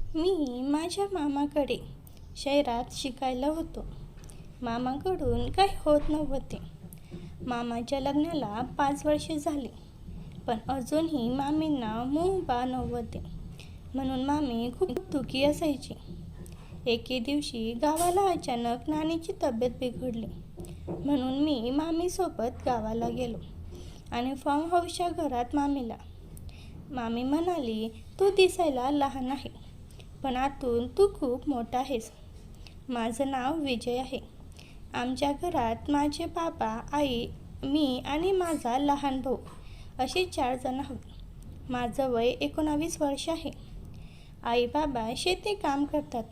मी माझ्या मामाकडे शहरात शिकायला होतो. मामाकडून काही होत नव्हते. मामाच्या लग्नाला 5 वर्षे झाली, पण अजूनही मामींना मूल बाळ नव्हते. म्हणून मामी खूप दुःखी असायची. एके दिवशी गावाला अचानक नानीची तब्येत बिघडली. म्हणून मी मामीसोबत गावाला गेलो आणि फार्म हाऊसच्या घरात मामी म्हणाली, तू दिसायला लहान आहे, पण आतून तू खूप मोठा आहेस. माझं नाव विजय आहे. आमच्या घरात माझे बाबा, आई, मी आणि माझा लहान भाऊ असे 4 जण आहोत. माझं वय 19 वर्ष आहे. आई बाबा शेती काम करतात,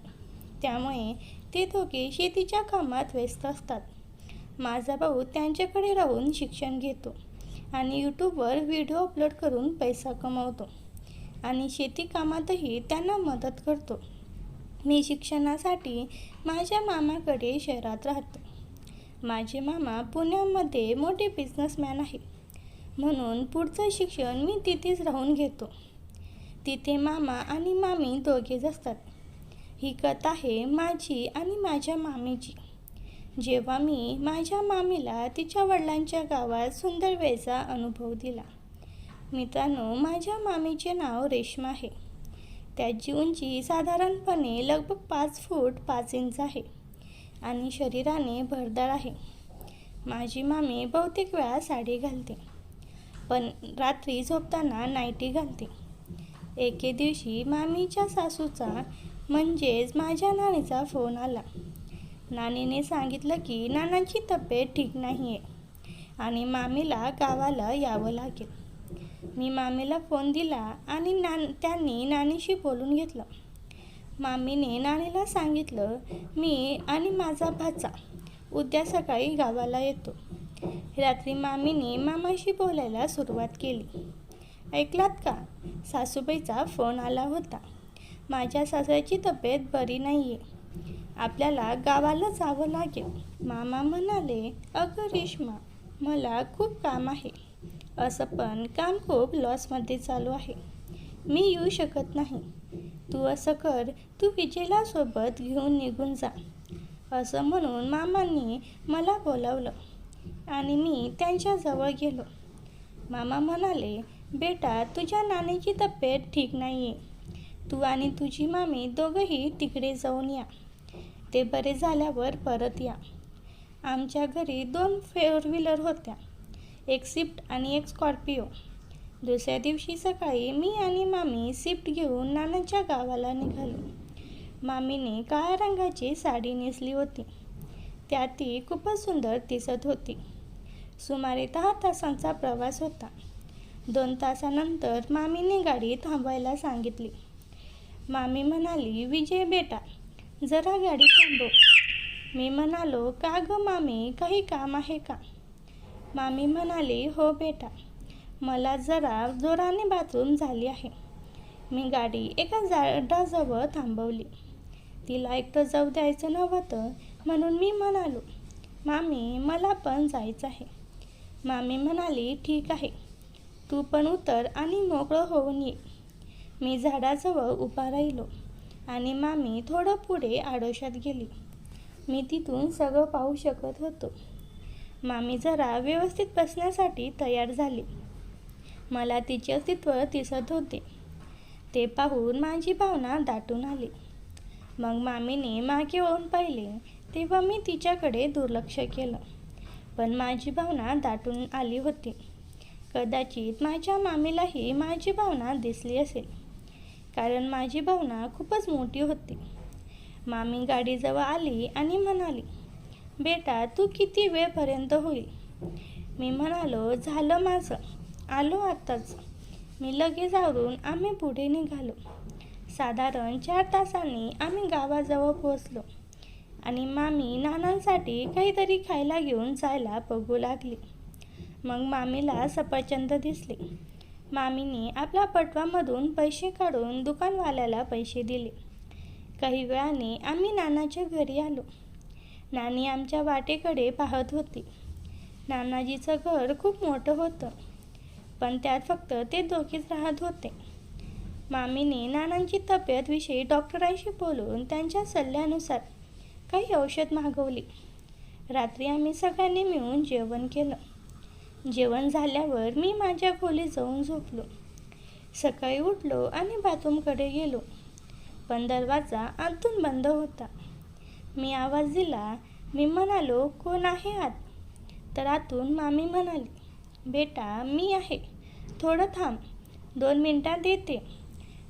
त्यामुळे ते दोघे शेतीच्या कामात व्यस्त असतात. माझा भाऊ त्यांच्याकडे राहून शिक्षण घेतो आणि यूट्यूबवर व्हिडिओ अपलोड करून पैसा कमवतो आणि शेती कामातही त्यांना मदत करतो. मी शिक्षणासाठी माझ्या मामाकडे शहरात राहतो. माझे मामा पुण्यामध्ये मोठे बिझनेसमॅन आहे, म्हणून पुढचं शिक्षण मी तिथेच राहून घेतो. तिथे मामा आणि मामी दोघेच असतात. ही कथा आहे माझी आणि माझ्या मामीची. जेव्हा मी माझ्या मामीला तिच्या वडिलांच्या गावात सुंदर वेळचा अनुभव दिला. मित्रांनो, माझ्या मामीचे नाव रेश्मा आहे. त्याची उंची साधारणपणे लगभग 5 फूट 5 इंच आहे आणि शरीराने भरदार आहे. माझी मामी बहुतेक वेळा साडी घालते, पण रात्री झोपताना नाईटी घालते. एके दिवशी मामीच्या सासूचा म्हणजेच माझ्या नानीचा फोन आला. नानीने सांगितलं की नानांची तब्येत ठीक नाही आहे आणि मामीला गावाला यावं लागेल. मी मामीला फोन दिला आणि त्यांनी नानीशी बोलून घेतलं. मामीने नानीला सांगितलं, मी आणि माझा भाचा उद्या सकाळी गावाला येतो. रात्री मामीने मामाशी बोलायला सुरुवात केली. ऐकलात का? सासूबाईचा फोन आला होता. माझ्या सासऱ्याची तब्येत बरी नाही आहे. आपल्याला गावाला जावं लागेल. मामा म्हणाले, अगं रेश्मा, मला खूप काम आहे. असं पण काम खूप लॉसमध्ये चालू आहे. मी येऊ शकत नाही. तू असं कर, तू विजयला सोबत घेऊन निघून जा. असं म्हणून मामांनी मला बोलावलं आणि मी त्यांच्याजवळ गेलो. मामा म्हणाले, बेटा, तुझ्या नानीची तब्येत ठीक नाही आहे. तू आणि तुझी मामी दोघंही तिकडे जाऊन या. ते बरे झाल्यावर परत या. आमच्या घरी 2 4 व्हीलर होत्या, एक स्विफ्ट आणि एक स्कॉर्पिओ. दुसऱ्या दिवशी सकाळी मी आणि मामी स्विफ्ट घेऊन नानाच्या गावाला निघालो. मामीने काळ्या रंगाची साडी नेसली होती. त्यात ती खूपच सुंदर दिसत होती. सुमारे 10 तासांचा प्रवास होता. 2 तासानंतर मामीने गाडी थांबवायला सांगितली. मामी म्हणाली, विजय बेटा, जरा गाडी थांबव. मी म्हणालो, का गं मामी, काही काम आहे का? मामी म्हणाली, हो बेटा, मला जरा जोराने बाथरूम झाली आहे. मी गाडी एका झाडाजवळ थांबवली. तिला एकटं जाऊ द्यायचं नव्हतं, म्हणून मी म्हणालो, मामी, मला पण जायचं आहे. मामी म्हणाली, ठीक आहे, तू पण उतर आणि मोकळं होऊन ये. मी झाडाजवळ उभा राहिलो आणि मामी थोडं पुढे आडोशात गेली. मी तिथून सगळं पाहू शकत होतो. मामी जरा व्यवस्थित बसण्यासाठी तयार झाली. मला तिचे अस्तित्व दिसत होते. ते पाहून माझी भावना दाटून आली. मग मामीने मागे वळून पाहिले तेव्हा मी तिच्याकडे दुर्लक्ष केलं, पण माझी भावना दाटून आली होती. कदाचित माझ्या मामीलाही माझी भावना दिसली असेल, कारण माझी भावना खूपच मोठी होती. मामी गाडीजवळ आली आणि म्हणाली, बेटा, तू किती वेळपर्यंत होईल? मी म्हणालो, झालं माझं, आलो आत्ताच. मी लगेच आवरून आम्ही पुढे निघालो. साधारण 4 तासांनी आम्ही गावाजवळ पोहोचलो आणि मामी नानांसाठी काहीतरी खायला घेऊन जायला बघू लागली. मग मामीला सफरचंद दिसले. मामीने आपल्या पटवामधून पैसे काढून दुकानवाल्याला पैसे दिले. काही वेळाने आम्ही नानाच्या घरी आलो. नानी आमच्या वाटेकडे पाहत होती. नानाजीचं घर खूप मोठं होतं, पण त्यात फक्त ते दोघेच राहत होते. मामीने नानांची तब्येतविषयी डॉक्टरांशी बोलून त्यांच्या सल्ल्यानुसार काही औषध मागवली. रात्री आम्ही सगळ्यांनी मिळून जेवण केलं. जेवण झाल्यावर मी माझ्या खोलीत जाऊन झोपलो. सकाळी उठलो आणि बाथरूमकडे गेलो, पण दरवाजा आतून बंद होता. मी आवाज दिला. मी म्हणालो, कोण आहे आत? तर आतून मामी म्हणाली, बेटा मी आहे, थोडं थांब, 2 मिनिटात येते.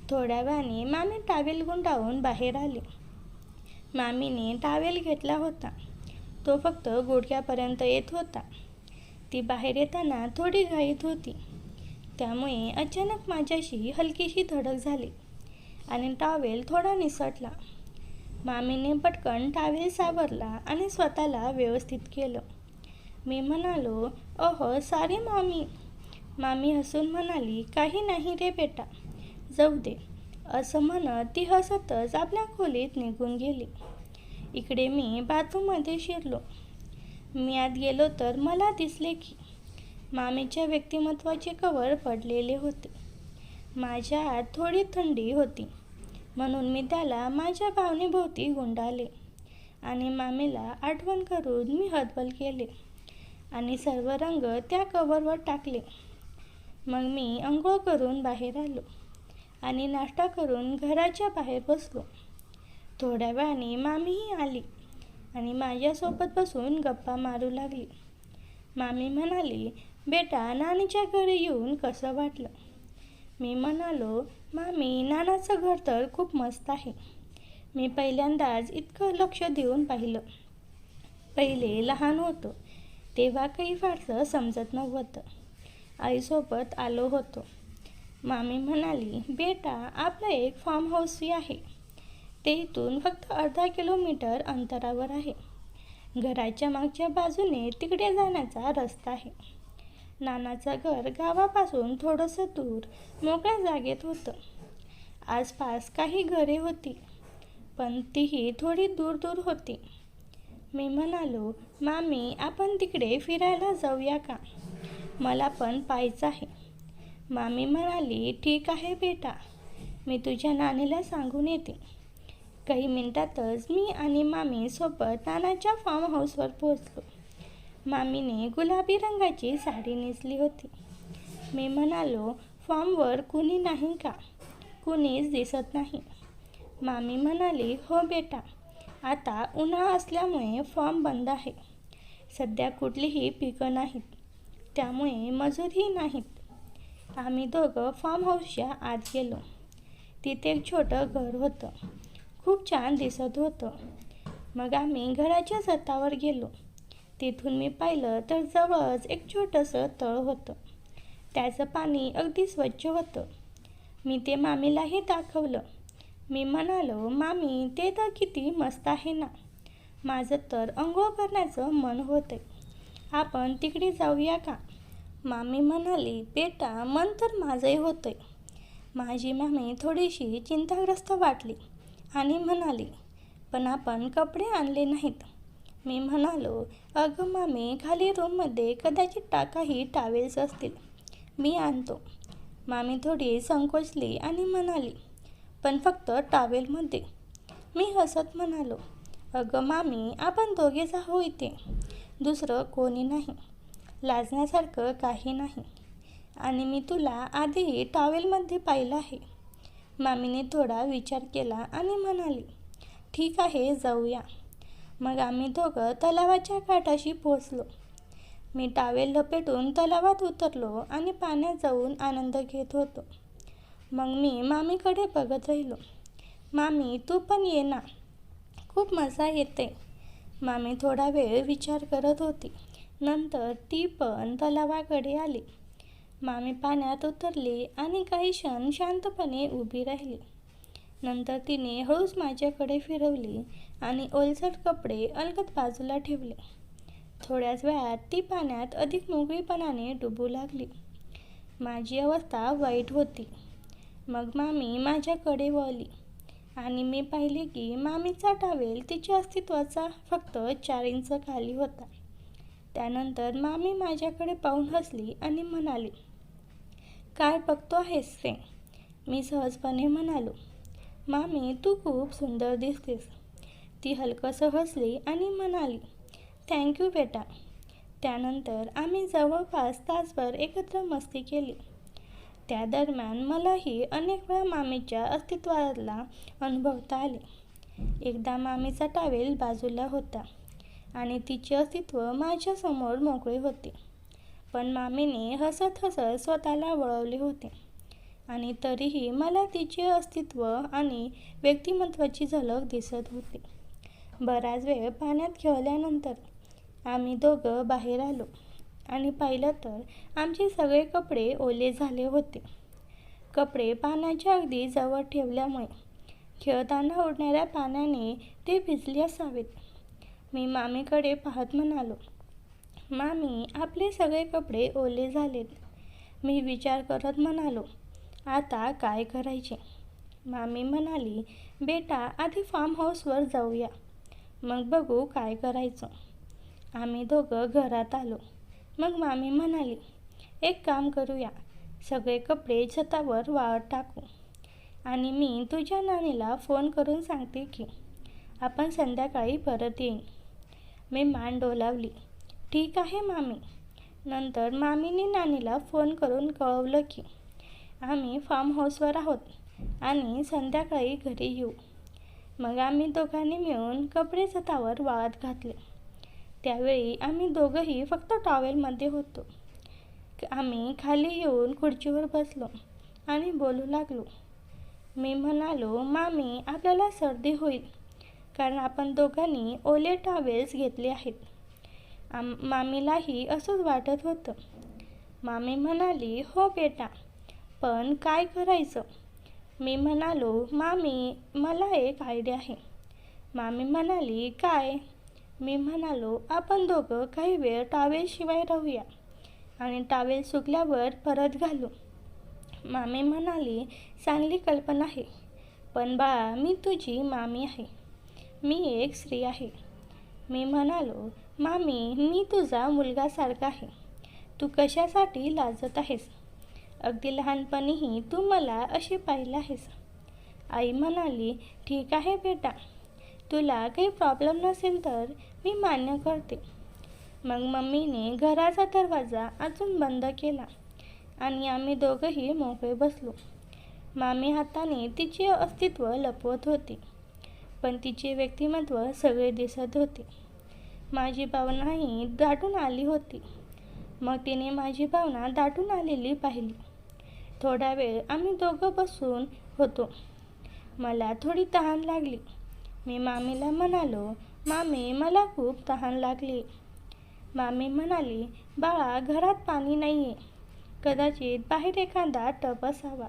थोड्या वेळाने मामी टावेल गुंडाळून बाहेर आली. मामीने टावेल घेतला होता, तो फक्त गुडघ्यापर्यंत येत होता. ती बाहेर येताना थोडी घाईत होती, त्यामुळे अचानक माझ्याशी हलकीशी धडक झाली आणि टावेल थोडा निसटला. मामीने पटकन टावेल सावरला आणि स्वतःला व्यवस्थित केलं. मी म्हणालो, ओहो सॉरी मॉमी. मामी हसून म्हणाली, काही नाही रे बेटा, जाऊ दे. असं म्हणत ती हसतच आपल्या खोलीत निघून गेली. इकडे मी बाथरूममध्ये शिरलो. मी आत गेलो तर मला दिसले की मामीच्या व्यक्तिमत्वाचे कव्हर पडलेले होते. माझ्या आत थोडी थंडी होती, म्हणून मी त्याला माझ्या भावनेभोवती गुंडाळले आणि मामीला आठवण करून मी हतबल केले आणि सर्व रंग त्या कव्हरवर टाकले. मग मी अंघोळ करून बाहेर आलो आणि नाश्ता करून घराच्या बाहेर बसलो. थोड्या वेळाने मामीही आली आणि माझ्यासोबत बसून गप्पा मारू लागली. मामी म्हणाली, बेटा नानीच्या घरी येऊन कसं वाटलं? मी म्हणालो, मामी नानाचं घर तर खूप मस्त आहे. मी पहिल्यांदाच इतकं लक्ष देऊन पाहिलं. पहिले लहान होतो तेव्हा काही फारसं समजत नव्हतं. आईसोबत आलो होतो. मामी म्हणाली, बेटा आपलं एक फार्म हाऊसही आहे. ते इथून फक्त अर्धा किलोमीटर अंतरावर आहे. घराच्या मागच्या बाजूने तिकडे जाण्याचा रस्ता आहे. नानाचं घर गावापासून थोडंसं दूर मोकळ्या जागेत होतं. आसपास काही घरे होती, पण तीही थोडी दूर दूर होती. मी म्हणालो, मामी आपण तिकडे फिरायला जाऊया का? मला पण पाहायचं आहे. मामी म्हणाली, ठीक आहे बेटा, मी तुझ्या नानीला सांगून येते. काही मिनिटातच मी आणि मामी सोबत नानाच्या फार्म हाऊसवर पोहोचलो. मामीने गुलाबी रंगाची साडी नेसली होती. मी म्हणालो, फार्मवर कुणी नाही का? कुणीच दिसत नाही. मामी म्हणाली, हो बेटा, आता उन्हाळा असल्यामुळे फार्म बंद आहे. सध्या कुठलीही पिकं नाहीत, त्यामुळे मजूरही नाहीत. आम्ही दोघं फार्म हाऊसच्या आत गेलो. तिथे एक छोटं घर होतं, खूप छान दिसत होतं. मग आम्ही घराच्या छतावर गेलो. तिथून मी पाहिलं तर जवळच एक छोटंसं तळ होतं. त्याचं पाणी अगदी स्वच्छ होतं. मी ते मामीलाही दाखवलं. मी म्हणालो, मामी ते तर किती मस्त आहे ना. माझं तर अंघोळ करण्याचं मन होतंय. आपण तिकडे जाऊया का? मामी म्हणाली, बेटा मन तर माझंही होतंय. माझी मामी थोडीशी चिंताग्रस्त वाटली आणि म्हणाली, पण आपण कपडे आणले नाहीत. मी म्हणालो, अगं मामी खाली रूममध्ये कदाचित काही टावेल्स असतील, मी आणतो. मामी थोडी संकोचली आणि म्हणाली, पण फक्त टावेलमध्ये. मी हसत म्हणालो, अगं मामी आपण दोघेच आहोत इथे, दुसरं कोणी नाही. लाजण्यासारखं काही नाही आणि मी तुला आधीही टॉवेलमध्ये पाहिलं आहे. मामीने थोडा विचार केला आणि म्हणाली, ठीक आहे जाऊया. मग आम्ही दोघं तलावाच्या काठाशी पोहोचलो. मी टॉवेल लपेटून तलावात उतरलो आणि पाण्यात जाऊन आनंद घेत होतो. मग मी मामीकडे बघत राहिलो. मामी तू पण ये ना, खूप मजा येते. मामी थोडा वेळ विचार करत होती. नंतर ती पण तलावाकडे आली. मामी पाण्यात उतरली आणि काही क्षण शांतपणे उभी राहिली. नंतर तिने हळूच माझ्याकडे फिरवली आणि ओलसर कपडे अलगद बाजूला ठेवले. थोड्याच वेळात ती पाण्यात अधिक मोकळीपणाने डुबू लागली. माझी अवस्था वाईट होती. मग मामी माझ्याकडे वळली आणि मी पाहिले की मामीचा टॉवेल तिच्या अस्तित्वाचा फक्त 4 इंच खाली होता. त्यानंतर मामी माझ्याकडे पाहून हसली आणि म्हणाली, काय बघतो आहेस रे? मी सहजपणे म्हणालो, मामी तू खूप सुंदर दिसतेस. ती हलकंसं हसली आणि म्हणाली, थँक्यू बेटा. त्यानंतर आम्ही जवळपास तासभर एकत्र मस्ती केली. त्या दरम्यान मलाही अनेक वेळा मामीच्या अस्तित्वाला अनुभवता आले. एकदा मामीचा टॉवेल बाजूला होता आणि तिचे अस्तित्व माझ्यासमोर मोकळे होते. पण मामीने हसत हसत स्वतःला वळवले होते आणि तरीही मला तिचे अस्तित्व आणि व्यक्तिमत्वाची झलक दिसत होती. बराच वेळ पाण्यात खेळल्यानंतर आम्ही दोघं बाहेर आलो आणि पाहिलं तर आमचे सगळे कपडे ओले झाले होते. कपडे पाण्याच्या अगदी जवळ ठेवल्यामुळे खेळताना उडणाऱ्या पाण्याने ते भिजले असावेत. मी मामीकडे पाहत म्हणालो, मामी आपले सगळे कपडे ओले झालेत. मी विचार करत म्हणालो, आता काय करायचे? मामी म्हणाली, बेटा आधी फार्म हाऊसवर जाऊया, मग बघू काय करायचं. आम्ही दोघं घरात आलो. मग मामी म्हणाली, एक काम करूया, सगळे कपडे छतावर वाळत टाकू आणि मी तुझ्या नानीला फोन करून सांगते की आपण संध्याकाळी परत येईन. मी मान डोलावली. ठीक आहे मामी. नंतर मामीने नानीला फोन करून कळवलं की आम्ही फार्म हाऊसवर आहोत आणि संध्याकाळी घरी येऊ. मग आम्ही दोघांनी मिळून कपडे छतावर वाळत घातले. त्यावेळी आम्ही दोघंही फक्त टॉवेलमध्ये होतो. आम्ही खाली येऊन खुर्चीवर बसलो आणि बोलू लागलो. मी म्हणालो, मामी आपल्याला सर्दी होईल कारण आपण दोघांनी ओले टॉवेल्स घेतले आहेत. मामीलाही असंच वाटत होतं. मामी म्हणाली, हो बेटा, पण काय करायचं? मी म्हणालो, मामी मला एक आयडिया आहे. मामी म्हणाली, काय? मी म्हणालो, आपण दोघं काही वेळ टॉवेलशिवाय राहूया आणि टॉवेल सुकल्यावर परत घालू. मामी म्हणाली, चांगली कल्पना आहे, पण बाळा मी तुझी मामी आहे, मी एक स्त्री आहे. मी म्हणालो, मामी मी तुझा मुलगासारखा आहे, तू कशासाठी लाजत आहेस? अगदी लहानपणीही तू मला अशी पाहिलं आहेस. आई म्हणाली, ठीक आहे बेटा, तुला काही प्रॉब्लेम नसेल तर मी मान्य करते. मग मम्मीने घराचा दरवाजा अजून बंद केला आणि आम्ही दोघंही मोकळे बसलो. मामी हाताने तिचे अस्तित्व लपवत होती, पण तिचे व्यक्तिमत्व सगळे दिसत होते. माझी भावनाही दाटून आली होती. मग तिने माझी भावना दाटून आलेली पाहिली. थोडा वेळ आम्ही दोघं बसून होतो. मला थोडी तहान लागली. मी मामीला म्हणालो, मामी मला खूप तहान लागली. मामी म्हणाली, बाळा घरात पाणी नाही आहे, कदाचित बाहेर एखादा टब असावा.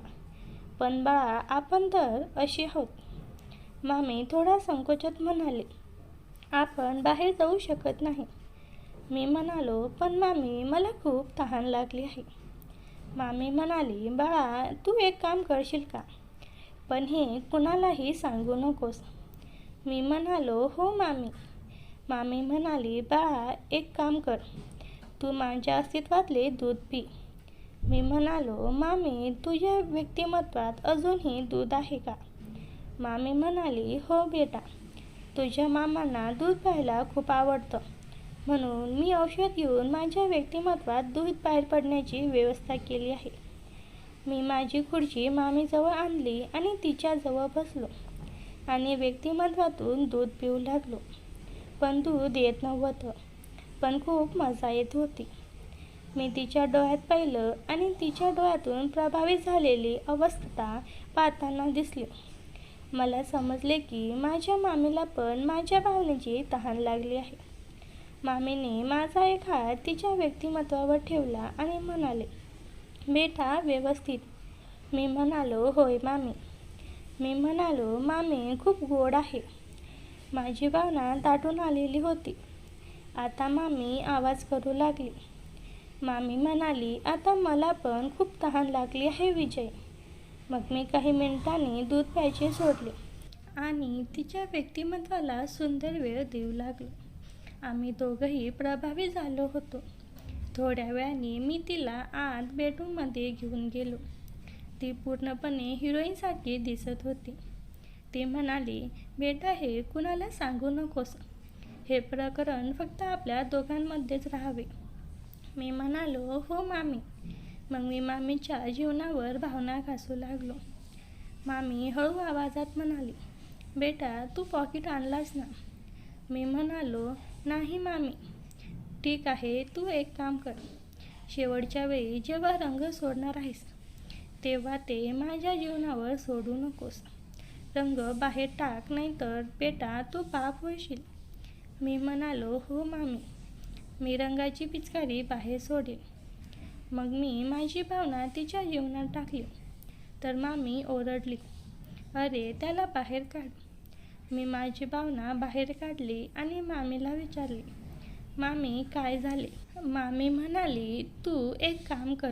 पण बाळा आपण तर अशी आहोत. मामी थोडा संकोचात म्हणाली, आपण बाहेर जाऊ शकत नाही. मी म्हणालो, पण मामी मला खूप तहान लागली आहे. मामी म्हणाली, बाळा तू एक काम करशील का? पण हे कुणालाही सांगू नकोस. मी म्हणालो, हो मामी. मामी म्हणाली, बाळा एक काम कर, तू माझ्या अस्तित्वातले दूध पी. मी म्हणालो, मामी तुझ्या व्यक्तिमत्वात अजूनही दूध आहे का? मामी म्हणाली, हो बेटा, तुझ्या मामांना दूध प्यायला खूप आवडतं, म्हणून मी औषध घेऊन माझ्या व्यक्तिमत्वात दूध बाहेर पडण्याची व्यवस्था केली आहे. मी माझी खुर्ची मामीजवळ आणली आणि तिच्याजवळ बसलो आणि व्यक्तिमत्वातून दूध पिऊ लागलो. पण दूध येत नव्हतं, पण खूप मजा येत होती. मी तिच्या डोळ्यात पाहिलं आणि तिच्या डोळ्यातून प्रभावित झालेली अवस्था पाहताना दिसली. मला समजले की माझ्या मामीला पण माझ्या भावनेची तहान लागली आहे. मामीने माझा एक हात तिच्या व्यक्तिमत्वावर ठेवला आणि म्हणाले, बेटा व्यवस्थित. मी म्हणालो, होय मामी. मी म्हणालो, मामी खूप गोड आहे. माझी भावना दाटून आलेली होती. आता मामी आवाज करू लागली. मामी म्हणाली, आता मला पण खूप तहान लागली आहे विजय. मग मी काही मिनिटांनी दूध प्यायचे सोडले आणि तिच्या व्यक्तिमत्वाला सुंदर वेळ देऊ लागलो. आम्ही दोघंही प्रभावित झालो होतो. थोड्या वेळाने मी तिला आत बेडरूममध्ये घेऊन गेलो. ती पूर्णपणे हिरोईनसारखी दिसत होती. ती म्हणाली, बेटा हे कुणाला सांगू नकोस. हे प्रकरण फक्त आपल्या दोघांमध्येच राहावे. मी म्हणालो, हो मामी. मग मी मामीच्या जीवनावर भावना घासू लागलो. मामी हळू आवाजात म्हणाली, बेटा तू पॉकेट आणलास ना? मी म्हणालो, नाही मामी. ठीक आहे, तू एक काम कर. शेवटच्या वेळी जेव्हा रंग सोडणार आहेस तेव्हा ते माझ्या जीवनावर सोडू नकोस. रंग बाहेर टाक, नाहीतर बेटा तू पाप होशील. मी म्हणालो, हो मामी. मी रंगाची पिचकारी बाहेर सोडेल. मग मी माझी भावना तिच्या जीवनात टाकली तर मामी ओरडली, अरे त्याला बाहेर काढ. मी माझी भावना बाहेर काढली आणि मामीला विचारले, मामी काय झाले? मामी म्हणाली, तू एक काम कर.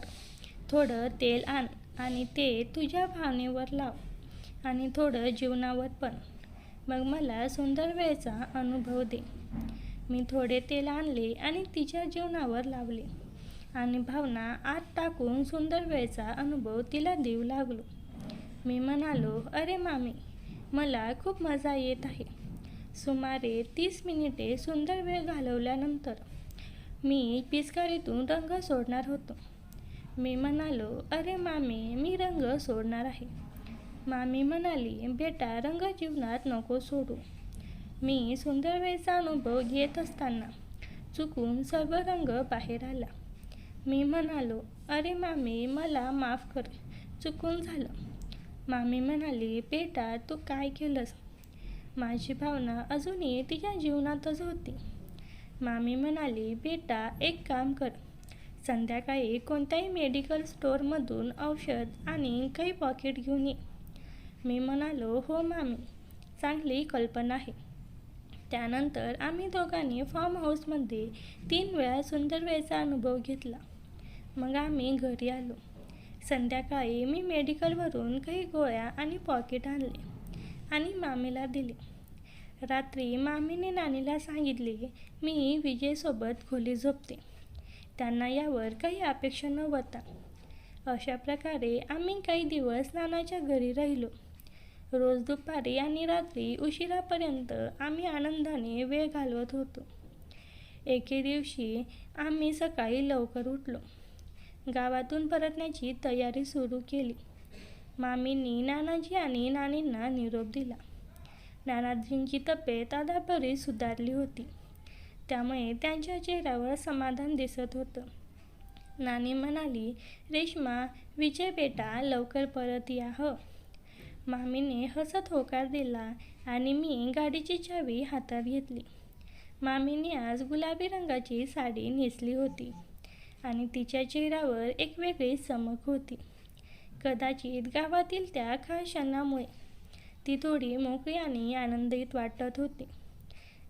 थोडं तेल आण आणि ते तुझ्या भावनेवर लाव आणि थोडं जीवनावर पण. मग मला सुंदर वेळचा अनुभव दे. मी थोडे तेल आणले आणि तिच्या जीवनावर लावले आणि भावना आत टाकून सुंदर वेळचा अनुभव तिला देऊ लागलो. मी म्हणालो, अरे मामी, मला खूप मजा येत आहे. सुमारे 30 मिनिटे सुंदर वेळ घालवल्यानंतर मी पिचकारीतून रंग सोडणार होतो. मी म्हणालो, अरे मामी, मी रंग सोडणार आहे. मामी म्हणाली, बेटा रंग जीवनात नको सोडू. मी सुंदर वेळचा अनुभव घेत असताना चुकून सर्व रंग बाहेर आला. मी म्हणालो, अरे मामी, मला माफ कर, चुकून झालं. मामी म्हणाली, बेटा तू काय केलंस? माझी भावना अजूनही तिच्या जीवनातच होती. मामी म्हणाली, बेटा एक काम कर. संध्याकाळी कोणत्याही मेडिकल स्टोअरमधून औषध आणि काही पॉकेट घेऊन ये. मी म्हणालो, हो मामी, चांगली कल्पना आहे. त्यानंतर आम्ही दोघांनी फार्म हाऊसमध्ये 3 वेळा सुंदर वेळचा अनुभव घेतला. मग आम्ही घरी आलो. संध्याकाळी मी मेडिकलवरून काही गोळ्या आणि पॉकेट आणले आणि मामीला दिले. रात्री मामीने नानीला सांगितले, मी विजयसोबत खोली झोपते. त्यांना यावर काही अपेक्षा नव्हता. अशा प्रकारे आम्ही काही दिवस नानाच्या घरी राहिलो. रोज दुपारी आणि रात्री उशिरापर्यंत आम्ही आनंदाने वेळ घालवत होतो. एके दिवशी आम्ही सकाळी लवकर उठलो. गावातून परतण्याची तयारी सुरू केली. मामींनी नानाजी आणि नानींना निरोप दिला. नानाजींची तब्येत आता बरीच सुधारली होती, त्यामुळे त्यांच्या चेहऱ्यावर समाधान दिसत होतं. नानी म्हणाली, रेश्मा, विजय बेटा लवकर परत या हं. मामीने हसत होकार दिला आणि मी गाडीची चावी हातात घेतली. मामीने आज गुलाबी रंगाची साडी नेसली होती आणि तिच्या चेहऱ्यावर एक वेगळी चमक होती. कदाचित गावातील त्या खास क्षणामुळे ती थोडी मोकळी आणि आनंदित वाटत होती.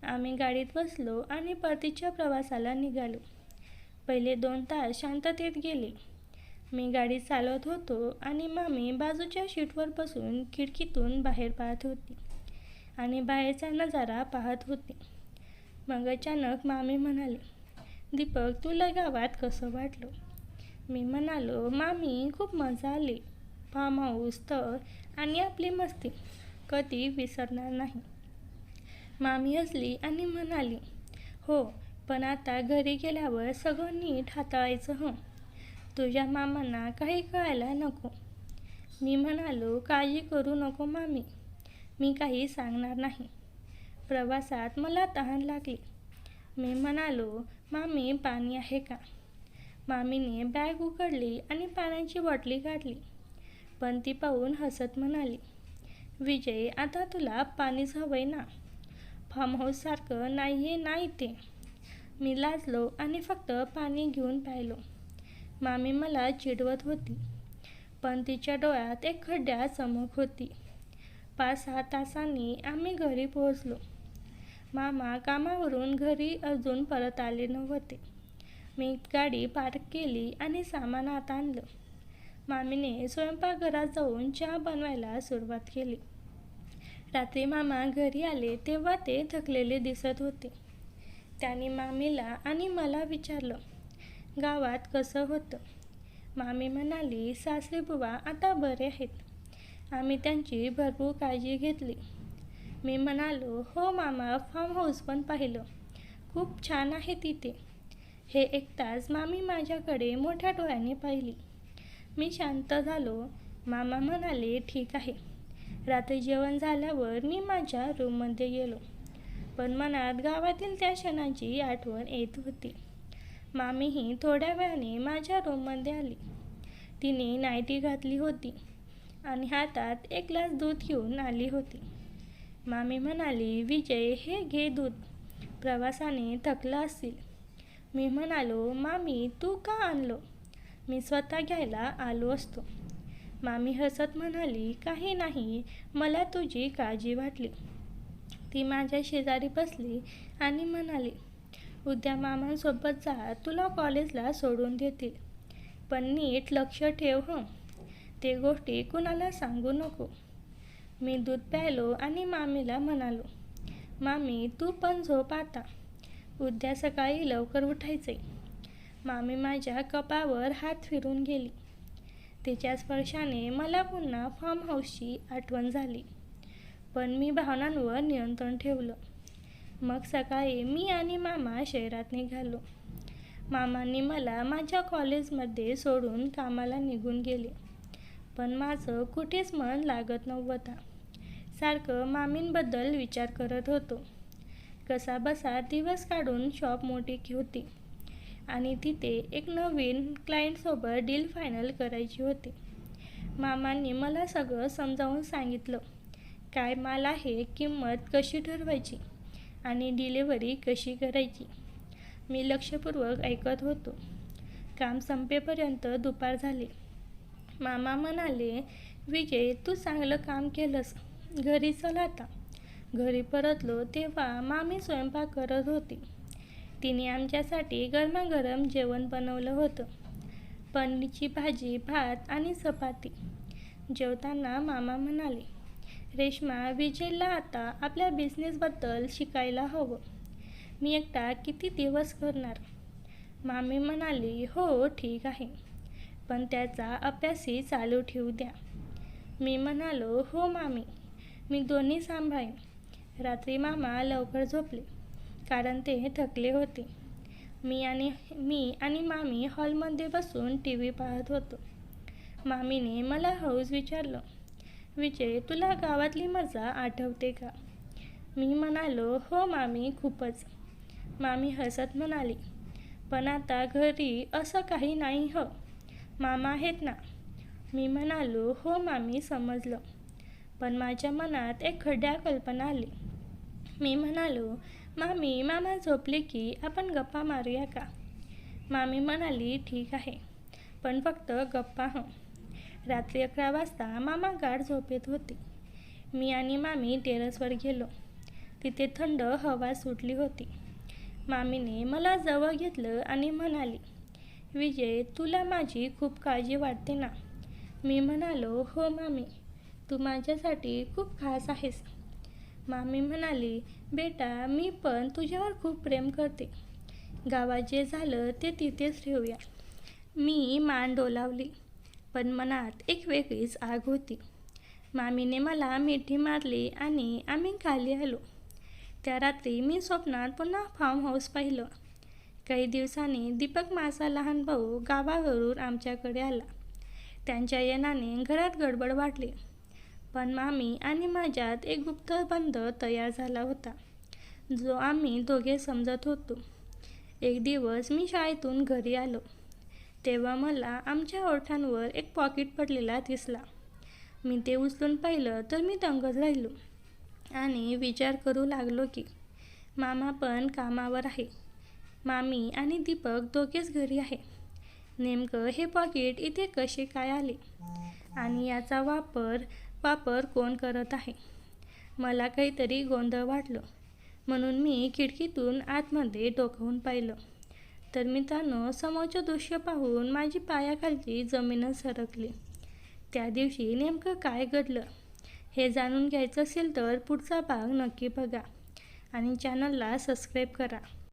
आम्ही गाडीत बसलो आणि परतीच्या प्रवासाला निघालो. पहिले 2 तास शांततेत गेले. मी गाडी चालवत होतो आणि मामी बाजूच्या सीटवर बसून खिडकीतून बाहेर पाहत होती आणि बाहेरचा नजारा पाहत होती. मग अचानक मामी म्हणाले, दीपक, तुला गावात कसं वाटलं? मी म्हणालो, मामी खूप मजा आली. फार्म हाऊस, स्थळ आणि आपली मस्ती कधी विसरणार नाही. मामी हसली आणि म्हणाली, हो, पण आता घरी गेल्यावर सगळं नीट हाताळायचं हं. तुझ्या मामांना काही कळायला नको. मी म्हणालो, काळजी करू नको मामी, मी काही सांगणार नाही. प्रवासात मला तहान लागली. मी म्हणालो, मामी पाणी आहे का? मामीने बॅग उघडली आणि पाण्याची बाटली काढली, पण ती पाहून हसत म्हणाली, विजय, आता तुला पाणीच हवंय ना? फार्म हाऊससारखं नाहीये ना इथे. मी लाजलो आणि फक्त पाणी घेऊन पाहिलो. मामी मला चिडवत होती, पण तिच्या डोळ्यात एक खड्ड्यात चमक होती. 5-6 तासांनी आम्ही घरी पोहोचलो. मामा कामावरून घरी अजून परत आले नव्हते. मी गाडी पार्क केली आणि सामान आत आणलं. मामीने स्वयंपाकघरात जाऊन चहा बनवायला सुरुवात केली. रात्री मामा घरी आले तेव्हा ते थकलेले दिसत होते. त्यांनी मामीला आणि मला विचारलं, गावात कसं होतं? मामी म्हणाली, सासरे बुवा आता बरे आहेत. आम्ही त्यांची भरपूर काळजी घेतली. मी म्हणालो, हो मामा, फार्म हाऊस पण पाहिलं. खूप छान आहे तिथे. हे ऐकताच मामी माझ्याकडे मोठ्या डोळ्यांनी पाहिली. मी शांत झालो. मामा म्हणाले, ठीक आहे. रात्री जेवण झाल्यावर मी माझ्या रूममध्ये गेलो. पण मनात गावातील त्या क्षणाची आठवण येत होती. मामीही थोड्या वेळाने माझ्या रूममध्ये आली. तिने नाईटी घातली होती आणि हातात एक ग्लास दूध घेऊन आली होती. मामी म्हणाली, विजय, हे घे दूध. प्रवासाने थकला असतील. मी म्हणालो, मामी, तू का आणलं? मी स्वतः घ्यायला आलो असतो. मामी हसत म्हणाली, काही नाही, मला तुझी काळजी वाटली. ती माझ्या शेजारी बसली आणि म्हणाली, उद्या मामांसोबत जा, तुला कॉलेजला सोडून देतील. पण नीट लक्ष ठेव हं. ते गोष्टी कुणाला सांगू नको. मी दूध प्यायलो आणि मामीला म्हणालो, मामी, तू पण झोप आता. उद्या सकाळी लवकर उठायचे. मामी माझ्या कपाळावर हात फिरून गेली. तिच्या स्पर्शाने मला पुन्हा फार्म हाऊसची आठवण झाली. पण मी भावनांवर नियंत्रण ठेवलं. मग सकाळी मी आणि मामा शहरात निघालो. मामांनी मला माझ्या कॉलेजमध्ये सोडून कामाला निघून गेले. पण माझं कुठेच मन लागत नव्हतं. सारखं मामींबद्दल विचार करत होतो. कसाबसा दिवस काढून शॉप मोठी होती आणि तिथे एक नवीन क्लायंटसोबत डील फायनल करायची होती. मामांनी मला सगळं समजावून सांगितलं. काय माल आहे, किंमत कशी ठरवायची आणि डिलिव्हरी कशी करायची. मी लक्षपूर्वक ऐकत होतो. काम संपेपर्यंत दुपार झाली. मामा म्हणाले, विजय, तू चांगलं काम केलंस. घरी चल आता. घरी परतलो तेव्हा मामी स्वयंपाक करत होती. तिने आमच्यासाठी गरमागरम जेवण बनवलं होतं. पनीरची भाजी, भात आणि चपाती. जेवताना मामा म्हणाले, रेश्मा, विजयला आता आपल्या बिझनेसबद्दल शिकायला हवं. मी एकटा किती दिवस करणार. मामी म्हणाली, हो ठीक आहे, पण त्याचा अभ्यासही चालू ठेवू द्या. मी म्हणालो, हो मामी, मी दोन्ही सांभाळेन. रात्री मामा लवकर झोपले कारण ते थकले होते. मी आणि मामी हॉलमध्ये बसून TV पाहत होतो. मामीने मला हळूच विचारलं, विजय, तुला गावातली मजा आठवते का? मी म्हणालो, हो मामी, खूपच. मामी हसत म्हणाली, पण आता घरी असं काही नाही हं. मामा आहेत ना. मी म्हणालो, हो मामी, समजलं. पण माझ्या मनात एक खड्या कल्पना आली. मी म्हणालो, मामी, मामा झोपले की आपण गप्पा मारूया का? मामी म्हणाली, ठीक आहे, पण फक्त गप्पा हं. रात्री 11 वाजता मामा गाढ झोपेत होते. मी आणि मामी टेरेसवर गेलो. तिथे थंड हवा सुटली होती. मामीने मला जवळ घेतलं आणि म्हणाली, विजय, तुला माझी खूप काळजी वाटते ना? मी म्हणालो, हो मामी, तू माझ्यासाठी खूप खास आहेस. मामी म्हणाली, बेटा, मी पण तुझ्यावर खूप प्रेम करते. गावात जे झालं ते तिथेच ठेवूया. मी मान डोलावली, पण मनात एक वेगळीच आग होती. मामीने मला मिठी मारली आणि आम्ही खाली आलो. त्या रात्री मी स्वप्नात पुन्हा फार्म हाऊस पाहिलं. काही दिवसांनी दीपक, माझा लहान भाऊ, गावावरून आमच्याकडे आला. त्यांच्या येण्याने घरात गडबड वाटली. पण मामी आणि माझ्यात एक गुप्त बंध तयार झाला होता, जो आम्ही दोघे समजत होतो. एक दिवस मी शाळेतून घरी आलो तेव्हा मला आमच्या ओठांवर एक पॉकेट पडलेला दिसला. मी ते उचलून पाहिलं तर मी दंगच राहिलो आणि विचार करू लागलो की मामा पण कामावर आहे. मामी आणि दीपक दोघेच घरी आहे. नेमकं हे पॉकेट इथे कसे काय आले आणि याचा वापर कोण करत आहे? मला काहीतरी गोंधळ वाटलं, म्हणून मी खिडकीतून आतमध्ये डोकावून पाहिलं. तर मित्रांनो, समोरचं दृश्य पाहून माझी पायाखालची जमीनच सरकली. त्या दिवशी नेमकं काय घडलं हे जाणून घ्यायचं असेल तर पुढचा भाग नक्की बघा आणि चॅनलला सबस्क्राईब करा.